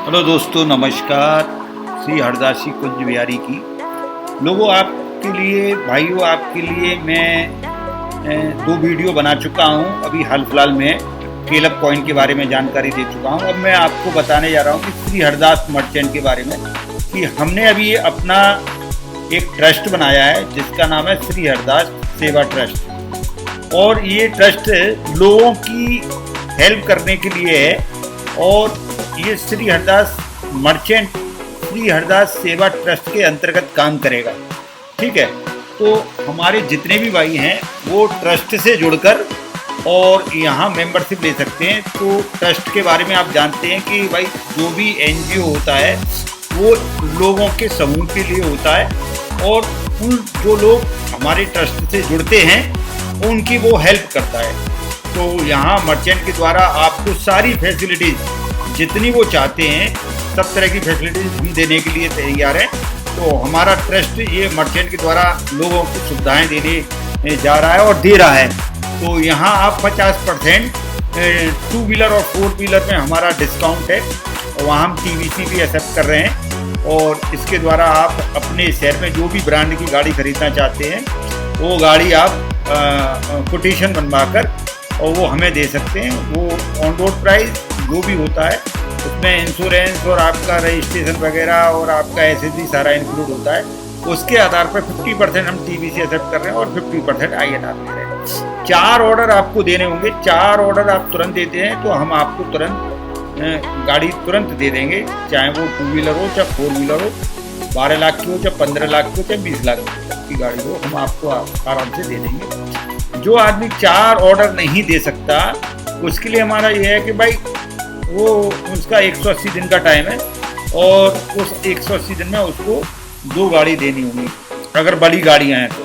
Hello दोस्तों, नमस्कार। श्री हरदासी कुंज बिहारी की लोगों, आपके लिए भाइयों, आपके लिए मैं 2 वीडियो बना चुका हूं। अभी हाल फिलहाल में केलब कॉइन के बारे में जानकारी दे चुका हूं। अब मैं आपको बताने जा रहा हूं कि श्री हरदास मर्चेंट के बारे में, कि हमने अभी अपना एक ट्रस्ट बनाया है जिसका नाम है श्री हरदास सेवा ट्रस्ट। और ये ट्रस्ट लोगों की हेल्प करने के लिए है और ये श्री हरदास मर्चेंट श्री हरदास सेवा ट्रस्ट के अंतर्गत काम करेगा। ठीक है, तो हमारे जितने भी भाई हैं वो ट्रस्ट से जुड़कर और यहाँ मेंबरशिप ले सकते हैं। तो ट्रस्ट के बारे में आप जानते हैं कि भाई जो भी एनजीओ होता है वो लोगों के समूह के लिए होता है और उन जो लोग हमारे ट्रस्ट से जुड़ते हैं उनकी वो हेल्प करता है। तो यहाँ मर्चेंट के द्वारा आपको सारी फैसिलिटीज़ जितनी वो चाहते हैं, सब तरह की फैसिलिटीज़ भी देने के लिए तैयार है। तो हमारा ट्रस्ट ये मर्चेंट के द्वारा लोगों को सुविधाएं देने जा रहा है और दे रहा है। तो यहाँ आप 50% 2 व्हीलर और 4 व्हीलर में हमारा डिस्काउंट है और वहाँ हम टीवीसी भी एक्सेप्ट कर रहे हैं। और इसके द्वारा आप अपने शहर में जो भी ब्रांड की गाड़ी खरीदना चाहते हैं वो गाड़ी आप कोटेशन बनवा कर और वो हमें दे सकते हैं। वो ऑन रोड प्राइस जो भी होता है उसमें इंश्योरेंस और आपका रजिस्ट्रेशन वगैरह और आपका एसएसडी सारा इंक्लूड होता है। उसके आधार पर 50% हम टीवीसी एक्सेप्ट कर रहे हैं और 50% आईएनआर दे रहे हैं। 4 ऑर्डर आपको देने होंगे। 4 ऑर्डर आप तुरंत देते हैं तो हम आपको तुरंत गाड़ी तुरंत दे देंगे, चाहे वो 2 व्हीलर हो चाहे 4 व्हीलर हो, 12 लाख की हो चाहे 15 लाख की हो चाहे 20 लाख की गाड़ी हो, हम आपको आराम से दे देंगे। जो आदमी 4 ऑर्डर नहीं दे सकता उसके लिए हमारा ये है कि भाई वो उसका 180 दिन का टाइम है और उस 180 दिन में उसको 2 गाड़ी देनी होगी। अगर बड़ी गाड़ियाँ हैं तो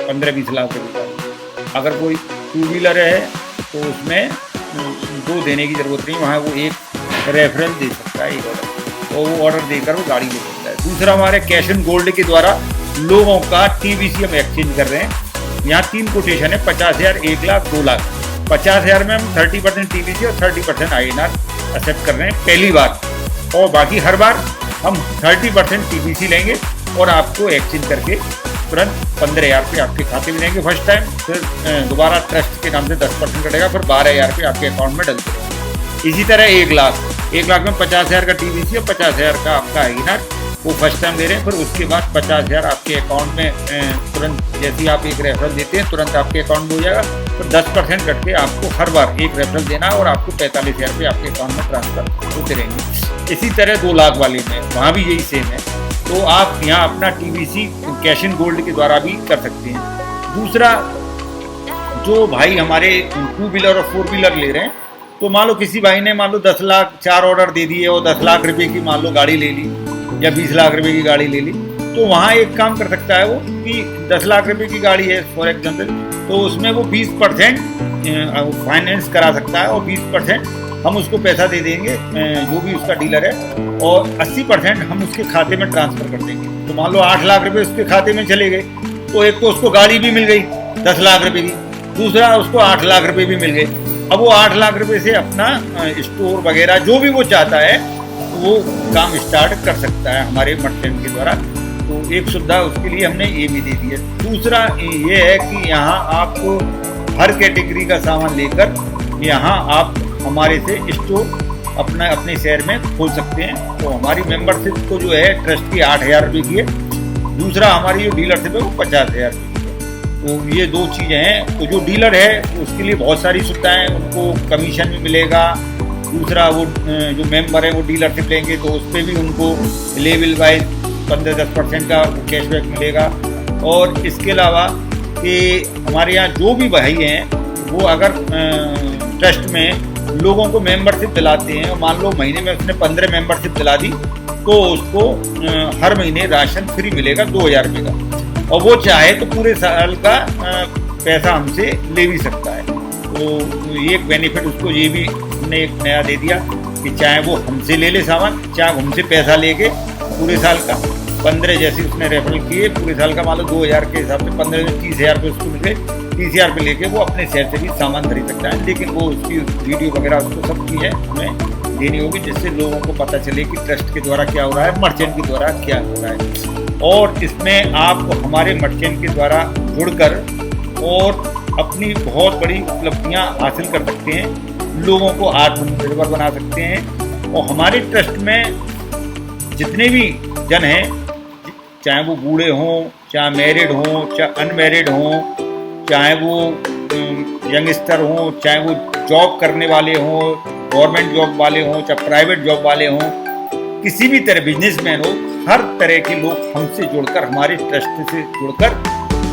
15-20 लाख रुपये का। अगर कोई 2 व्हीलर है तो उसमें 2 देने की ज़रूरत नहीं, वहाँ वो एक रेफरेंस दे सकता है, एक ऑर्डर, और वो ऑर्डर देकर वो गाड़ी ले सकता है। दूसरा, हमारे कैश एंड गोल्ड के द्वारा लोगों का टीवीसी हम एक्सचेंज कर रहे हैं। यहाँ 3 कोटेशन है, 50,000, 1 लाख, 2 लाख। 50,000 में हम 30% टीवीसी और 30% आईएनआर एक्सेप्ट कर रहे हैं पहली बार, और बाकी हर बार हम 30% टीवीसी लेंगे और आपको एक्सचेंज करके तुरंत 15,000 रुपये आपके खाते में देंगे फर्स्ट टाइम। फिर दोबारा ट्रस्ट के नाम से 10% कटेगा, फिर 12,000 रुपये आपके अकाउंट में डलते रहेंगे। इसी तरह 1 लाख में 50,000 का टीवीसी और 50,000 का आपका आईएनआर वो फर्स्ट टाइम दे रहे हैं। फिर उसके बाद 50,000 आपके अकाउंट में तुरंत, जैसे ही आप एक रेफरल देते हैं तुरंत आपके अकाउंट में हो जाएगा। फिर 10% कट के आपको हर बार एक रेफरल देना है और आपको 45,000 रुपये आपके अकाउंट में ट्रांसफर होते रहेंगे। इसी तरह 2 लाख वाले में वहाँ भी यही सेम है। तो आप यहाँ अपना टीवीसी कैश एंड गोल्ड के द्वारा भी कर सकते हैं। दूसरा, जो भाई हमारे 2 व्हीलर और 4 व्हीलर ले रहे हैं, तो मान लो किसी भाई ने 10 लाख 4 ऑर्डर दे दिए और 10 लाख रुपये की मान लो गाड़ी ले ली या 20 लाख रुपए की गाड़ी ले ली, तो वहाँ एक काम कर सकता है वो कि 10 लाख रुपए की गाड़ी है फॉर एग्जाम्पल, तो उसमें वो 20% फाइनेंस करा सकता है और 20% हम उसको पैसा दे देंगे जो भी उसका डीलर है, और 80% हम उसके खाते में ट्रांसफ़र कर देंगे। तो मान लो 8 लाख रुपए उसके खाते में चले गए, तो एक तो उसको गाड़ी भी मिल गई 10 लाख रुपए की, दूसरा उसको 8 लाख रुपए भी मिल गए। अब वो 8 लाख रुपए से अपना स्टोर वगैरह जो भी वो चाहता है वो काम स्टार्ट कर सकता है हमारे मर्चेंट के द्वारा। तो एक सुविधा उसके लिए हमने ये भी दे दी है। दूसरा ये है कि यहाँ आपको हर कैटेगरी का सामान लेकर यहाँ आप हमारे से स्टोर अपने शहर में खोल सकते हैं। तो हमारी मेंबरशिप को जो है ट्रस्ट की 8,000 रुपये की है, दूसरा हमारी जो डीलरशिप है वो 50,000 रुपये की है। तो ये 2 चीज़ें हैं। तो जो डीलर है उसके लिए बहुत सारी सुविधाएँ, उनको कमीशन भी मिलेगा। दूसरा, वो जो मेंबर है वो डीलरशिप लेंगे तो उस पर भी उनको लेवल वाइज 15-10% का कैशबैक मिलेगा। और इसके अलावा कि हमारे यहाँ जो भी भाई हैं वो अगर ट्रस्ट में लोगों को मेंबरशिप दिलाते हैं और मान लो महीने में उसने 15 मेंबरशिप दिला दी, तो उसको हर महीने राशन फ्री मिलेगा 2,000 रुपये का, और वो चाहे तो पूरे साल का पैसा हमसे ले भी सकता है। तो ये एक बेनिफिट उसको ये भी हमने एक नया दे दिया कि चाहे वो हमसे ले ले सामान, चाहे हमसे पैसा लेके पूरे साल का 15, जैसे उसने रेफरल किए पूरे साल का मान लो 2,000 के हिसाब से 15 से 30,000 रुपये उसको मिल गए, PCR पे लेके वो अपने शहर से भी सामान खरीद सकता है, लेकिन वो उसकी वीडियो वगैरह उसको सब चीज़ें हमें देनी होगी, जिससे लोगों को पता चले कि ट्रस्ट के द्वारा क्या हो रहा है, मर्चेंट के द्वारा क्या हो रहा है। और इसमें आप हमारे मर्चेंट के द्वारा जुड़कर और अपनी बहुत बड़ी उपलब्धियां हासिल कर सकते हैं, लोगों को आत्मनिर्भर बना सकते हैं। और हमारे ट्रस्ट में जितने भी जन हैं, चाहे वो बूढ़े हों, चाहे मैरिड हों, चाहे अनमैरिड हों, चाहे वो यंगस्टर हों, चाहे वो जॉब करने वाले हों, गवर्नमेंट जॉब वाले हों, चाहे प्राइवेट जॉब वाले हों, किसी भी तरह बिजनेसमैन हो, हर तरह के लोग हमसे जुड़कर, हमारे ट्रस्ट से जुड़कर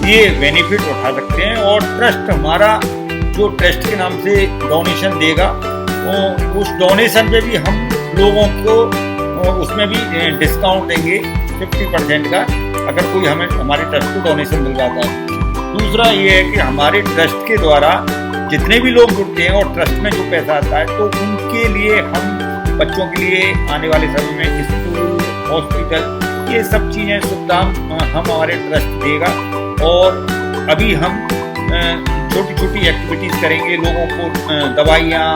ये बेनिफिट उठा सकते हैं। और ट्रस्ट हमारा जो ट्रस्ट के नाम से डोनेशन देगा, उस डोनेशन पे भी हम लोगों को उसमें भी डिस्काउंट देंगे 50% का, अगर कोई हमें हमारे ट्रस्ट को डोनेशन मिल जाता है। दूसरा ये है कि हमारे ट्रस्ट के द्वारा जितने भी लोग जुड़ते हैं और ट्रस्ट में जो पैसा आता है, तो उनके लिए हम बच्चों के लिए आने वाले समय में स्कूल, हॉस्पिटल, ये सब चीज़ें सुविधा हम हमारे ट्रस्ट देगा। और अभी हम छोटी छोटी एक्टिविटीज़ करेंगे, लोगों को दवाइयाँ,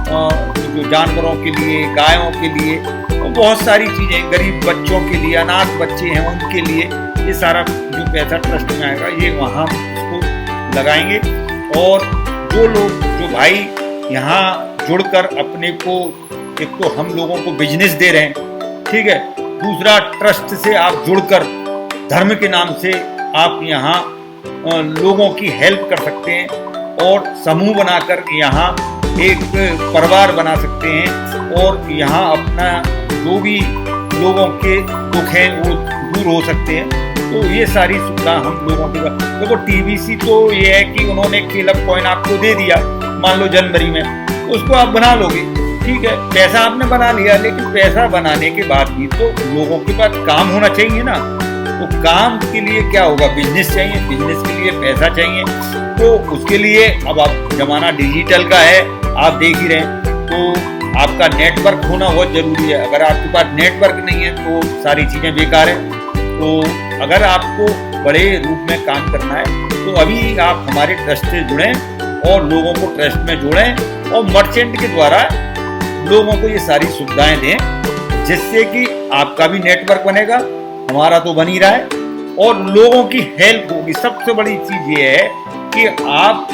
जो जानवरों के लिए, गायों के लिए, और बहुत सारी चीज़ें, गरीब बच्चों के लिए, अनाथ बच्चे हैं उनके लिए, ये सारा जो पैसा ट्रस्ट में आएगा ये वहाँ उसको लगाएंगे। और जो लोग, जो भाई यहाँ जुड़कर अपने को, एक तो हम लोगों को बिजनेस दे रहे हैं, ठीक है, दूसरा ट्रस्ट से आप जुड़कर धर्म के नाम से आप यहाँ लोगों की हेल्प कर सकते हैं और समूह बनाकर यहाँ एक परिवार बना सकते हैं और यहाँ अपना जो भी लोगों के दुख हैं वो दूर हो सकते हैं। तो ये सारी सुविधा हम लोगों के, देखो TBC तो ये है कि उन्होंने केलप कॉइन आपको दे दिया, मान लो जनवरी में, उसको आप बना लोगे, ठीक है, पैसा आपने बना लिया, लेकिन पैसा बनाने के बाद भी तो लोगों के पास काम होना चाहिए ना। तो काम के लिए क्या होगा, बिजनेस चाहिए, बिजनेस के लिए पैसा चाहिए। तो उसके लिए अब आप, जमाना डिजिटल का है, आप देख ही रहे हैं, तो आपका नेटवर्क होना बहुत जरूरी है। अगर आपके पास नेटवर्क नहीं है तो सारी चीज़ें बेकार है। तो अगर आपको बड़े रूप में काम करना है तो अभी आप हमारे ट्रस्ट से जुड़ें और लोगों को ट्रस्ट में जोड़ें और मर्चेंट के द्वारा लोगों को ये सारी सुविधाएं दें, जिससे कि आपका भी नेटवर्क बनेगा, हमारा तो बन ही रहा है, और लोगों की हेल्प होगी। सबसे बड़ी चीज़ ये है कि आप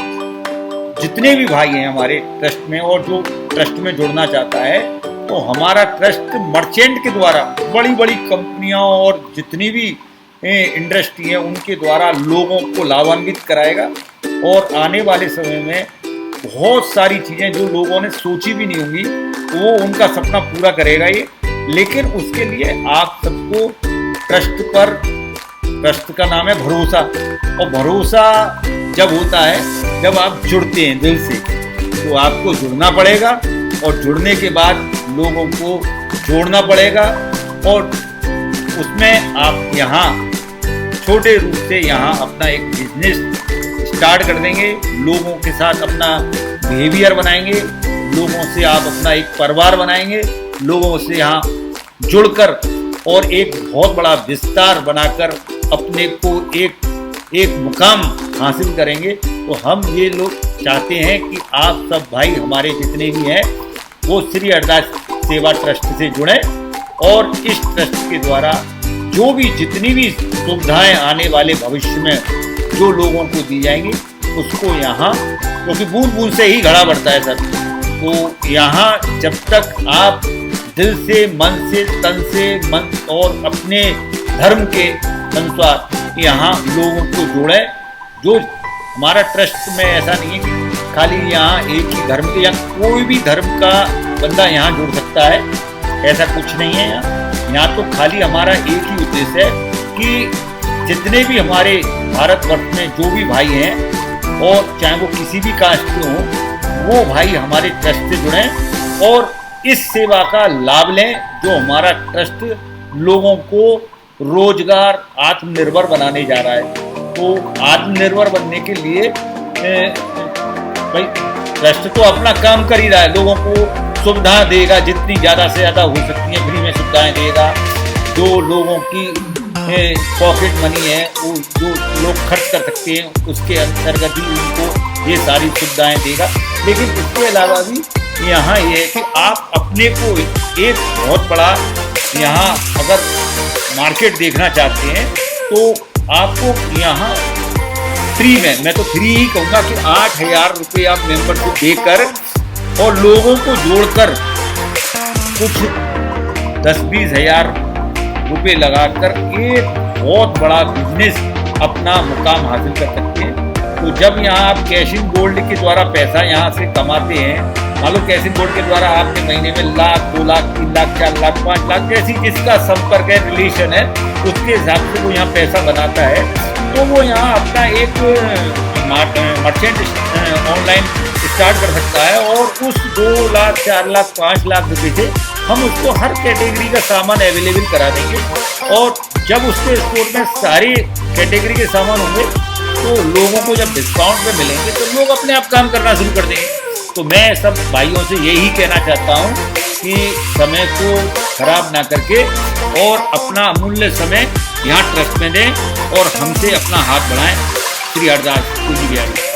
जितने भी भाई हैं हमारे ट्रस्ट में और जो ट्रस्ट में जुड़ना चाहता है, तो हमारा ट्रस्ट मर्चेंट के द्वारा बड़ी बड़ी कंपनियां और जितनी भी इंडस्ट्री है उनके द्वारा लोगों को लाभान्वित कराएगा। और आने वाले समय में बहुत सारी चीज़ें जो लोगों ने सोची भी नहीं होंगी, वो उनका सपना पूरा करेगा ये। लेकिन उसके लिए आप सबको ट्रस्ट पर, ट्रस्ट का नाम है भरोसा, और भरोसा जब होता है जब आप जुड़ते हैं दिल से, तो आपको जुड़ना पड़ेगा और जुड़ने के बाद लोगों को जोड़ना पड़ेगा। और उसमें आप यहाँ छोटे रूप से यहाँ अपना एक बिजनेस स्टार्ट कर देंगे, लोगों के साथ अपना बिहेवियर बनाएंगे, लोगों से आप अपना एक परिवार बनाएंगे, लोगों से यहाँ जुड़कर और एक बहुत बड़ा विस्तार बनाकर अपने को एक मुकाम हासिल करेंगे। तो हम ये लोग चाहते हैं कि आप सब भाई हमारे जितने भी हैं वो श्री हरदास सेवा ट्रस्ट से जुड़ें और इस ट्रस्ट के द्वारा जो भी जितनी भी सुविधाएं आने वाले भविष्य में जो लोगों को दी जाएंगी उसको यहाँ, क्योंकि बूंद बूंद से ही घड़ा बढ़ता है सर, तो यहाँ जब तक आप दिल से, मन से, तन से, मन और अपने धर्म के अनुसार यहाँ लोगों को जोड़ें। जो हमारा ट्रस्ट में ऐसा नहीं है कि खाली यहाँ एक ही धर्म के या कोई भी धर्म का बंदा यहाँ जुड़ सकता है, ऐसा कुछ नहीं है। यहाँ तो खाली हमारा एक ही उद्देश्य है कि जितने भी हमारे भारतवर्ष में जो भी भाई हैं और चाहे वो किसी भी कास्ट के हों, वो भाई हमारे ट्रस्ट से जुड़ें और इस सेवा का लाभ लें जो हमारा ट्रस्ट लोगों को रोजगार, आत्मनिर्भर बनाने जा रहा है। तो आत्मनिर्भर बनने के लिए भाई ट्रस्ट तो अपना काम कर ही रहा है, लोगों को सुविधा देगा, जितनी ज़्यादा से ज़्यादा हो सकती है फ्री में सुविधाएं देगा, जो लोगों की पॉकेट मनी है वो जो लोग खर्च कर सकते हैं उसके अंतर्गत ही उनको ये सारी सुविधाएं देगा। लेकिन इसके अलावा भी यहाँ ये है कि आप अपने को एक बहुत बड़ा यहाँ अगर मार्केट देखना चाहते हैं तो आपको यहाँ फ्री में, मैं तो फ्री ही कहूँगा कि 8,000 रुपये आप मेंबरशिप देकर और लोगों को जोड़कर कुछ 10-20 हज़ार रुपये लगाकर एक बहुत बड़ा बिजनेस अपना मुकाम हासिल कर सकते हैं। तो जब यहाँ आप कैश इन गोल्ड के द्वारा पैसा यहाँ से कमाते हैं, मान लो कैश इन गोल्ड के द्वारा आपने महीने में 1,00,000, 2,00,000, 3,00,000, 4,00,000, 5,00,000 जैसी जिसका संपर्क है, रिलेशन है, उसके हिसाब से वो यहाँ पैसा बनाता है। तो वो यहाँ अपना एक मर्चेंट ऑनलाइन स्टार्ट कर सकता है और उस 2,00,000, 4,00,000, 5,00,000 रुपये से हम उसको हर कैटेगरी का सामान अवेलेबल करा देंगे। और जब उसके स्टोर में सारी कैटेगरी के सामान होंगे तो लोगों को जब डिस्काउंट में मिलेंगे तो लोग अपने आप काम करना शुरू कर देंगे। तो मैं सब भाइयों से यही कहना चाहता हूँ कि समय को खराब ना करके और अपना अमूल्य समय यहाँ ट्रस्ट में दें और हमसे अपना हाथ बढ़ाएं। श्री हरदास कुंज बिहारी।